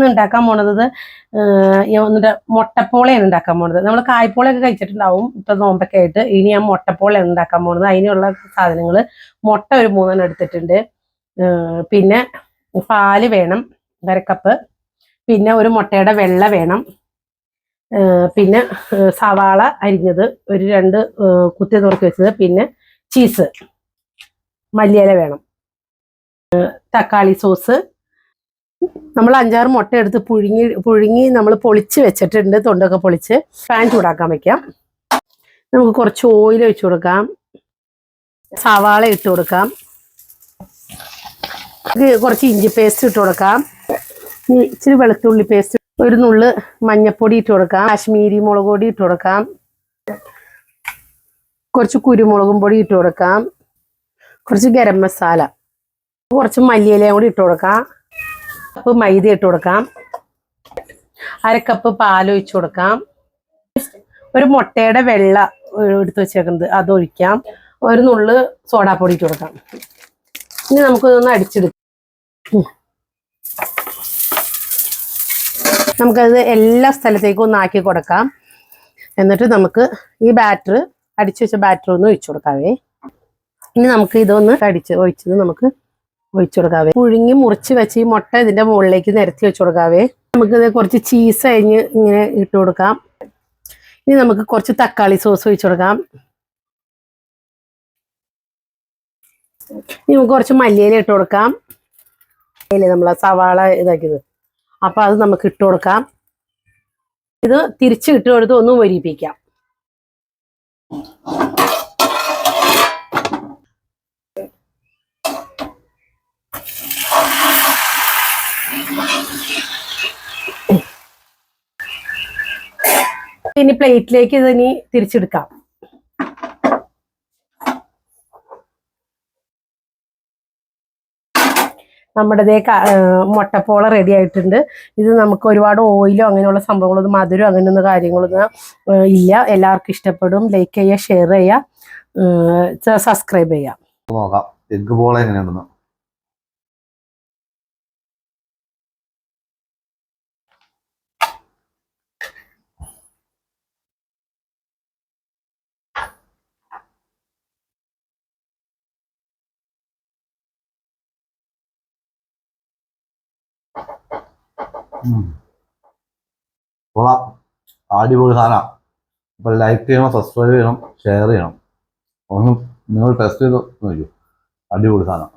ഇന്ന് ഉണ്ടാക്കാൻ പോണത് എന്നിട്ട് മുട്ടപ്പോളയാണ് ഉണ്ടാക്കാൻ പോണത്. നമ്മൾ കായ്പോളയൊക്കെ കഴിച്ചിട്ടുണ്ടാവും ഇപ്പൊ നോമ്പൊക്കെ ആയിട്ട്. ഇനി ഞാൻ മുട്ടപ്പോളയാണ് ഉണ്ടാക്കാൻ പോണത്. അതിനുള്ള സാധനങ്ങൾ മുട്ട ഒരു 3 എടുത്തിട്ടുണ്ട്, പിന്നെ പാല് വേണം 1/2 കപ്പ്, പിന്നെ ഒരു മുട്ടയുടെ വെള്ള വേണം, പിന്നെ സവാള അരിഞ്ഞത് ഒരു 2 കുത്തി നുറുക്കി വെച്ചത്, പിന്നെ ചീസ്, മല്ലിയില വേണം, തക്കാളി സോസ്. നമ്മൾ 5-6 മുട്ട എടുത്ത് പുഴുങ്ങി നമ്മൾ പൊളിച്ച് വെച്ചിട്ടുണ്ട്, തൊണ്ടൊക്കെ പൊളിച്ച്. പാൻ ചൂടാക്കാൻ വെക്കാം. നമുക്ക് കുറച്ച് ഓയിൽ ഒഴിച്ചു കൊടുക്കാം, സവാള ഇട്ട് കൊടുക്കാം, കുറച്ച് ഇഞ്ചി പേസ്റ്റ് ഇട്ട് കൊടുക്കാം, ഇച്ചിരി വെളുത്തുള്ളി പേസ്റ്റ്, ഒരു നുള്ള് മഞ്ഞപ്പൊടി ഇട്ട് കൊടുക്കാം, കാശ്മീരി മുളക് പൊടി ഇട്ട് കൊടുക്കാം, കുറച്ച് കുരുമുളകും പൊടി ഇട്ട് കൊടുക്കാം, കുറച്ച് ഗരം മസാല, കുറച്ച് മല്ലിയിലയും കൂടി ഇട്ട് കൊടുക്കാം, കപ്പ് മൈദ ഇട്ട് കൊടുക്കാം, 1/2 കപ്പ് പാൽ ഒഴിച്ചു കൊടുക്കാം, ഒരു മുട്ടയുടെ വെള്ള എടുത്ത് വെച്ചേക്കുന്നത് അതൊഴിക്കാം, ഒരു നുള്ള് സോഡാപ്പൊടി ഇട്ട് കൊടുക്കാം. ഇനി നമുക്കിതൊന്ന് അടിച്ചെടുക്കാം. നമുക്കത് എല്ലാ സ്ഥലത്തേക്കും ഒന്ന് ആക്കി കൊടുക്കാം. എന്നിട്ട് നമുക്ക് ഈ ബാറ്റർ, അടിച്ചു വെച്ച ബാറ്റർ ഒന്ന് ഒഴിച്ചു കൊടുക്കാവേ. ഇനി നമുക്ക് ഇതൊന്ന് ഒഴിച്ചത് നമുക്ക് ഒഴിച്ചു കൊടുക്കാവേ. പുഴുങ്ങി മുറിച്ച് വെച്ച് ഈ മുട്ട ഇതിന്റെ മുകളിലേക്ക് നിരത്തി വെച്ചു കൊടുക്കാവേ. നമുക്കിത് കുറച്ച് ചീസ് അരിഞ്ഞ് ഇങ്ങനെ ഇട്ട് കൊടുക്കാം. ഇനി നമുക്ക് കുറച്ച് തക്കാളി സോസ് ഒഴിച്ചു കൊടുക്കാം. ഇനി നമുക്ക് കുറച്ച് മല്ലിയില ഇട്ട് കൊടുക്കാം. നമ്മൾ സവാള ഇതാക്കിയത്, അപ്പൊ അത് നമുക്ക് ഇട്ട് കൊടുക്കാം. ഇത് തിരിച്ച് ഇട്ട് കൊടുത്ത് ഒന്ന് മൊരിപ്പിക്കാം. ഇനി പ്ലേറ്റിലേക്ക് ഇതിനി തിരിച്ചെടുക്കാം. നമ്മുടെ മുട്ടപ്പോള റെഡി ആയിട്ടുണ്ട്. ഇത് നമുക്ക് ഒരുപാട് ഓയിലോ അങ്ങനെയുള്ള സംഭവങ്ങളൊന്നും, മധുരമോ അങ്ങനെയൊന്നും കാര്യങ്ങളൊന്നും ഇല്ല. എല്ലാവർക്കും ഇഷ്ടപ്പെടും. ലൈക്ക് ചെയ്യുക, ഷെയർ ചെയ്യുക, സബ്സ്ക്രൈബ് ചെയ്യുക. നോക്കാം എഗ്ഗ് പോള എങ്ങനെയുണ്ടെന്ന്. കൊള്ളാം, അടിപൊളി സാധനം. അപ്പോൾ ലൈക്ക് ചെയ്യണം, സബ്സ്ക്രൈബ് ചെയ്യണം, ഷെയർ ചെയ്യണം. ഒന്ന് നിങ്ങൾ ടെസ്റ്റ് ചെയ്ത് നോക്കൂ. അടിപൊളി സാധനം.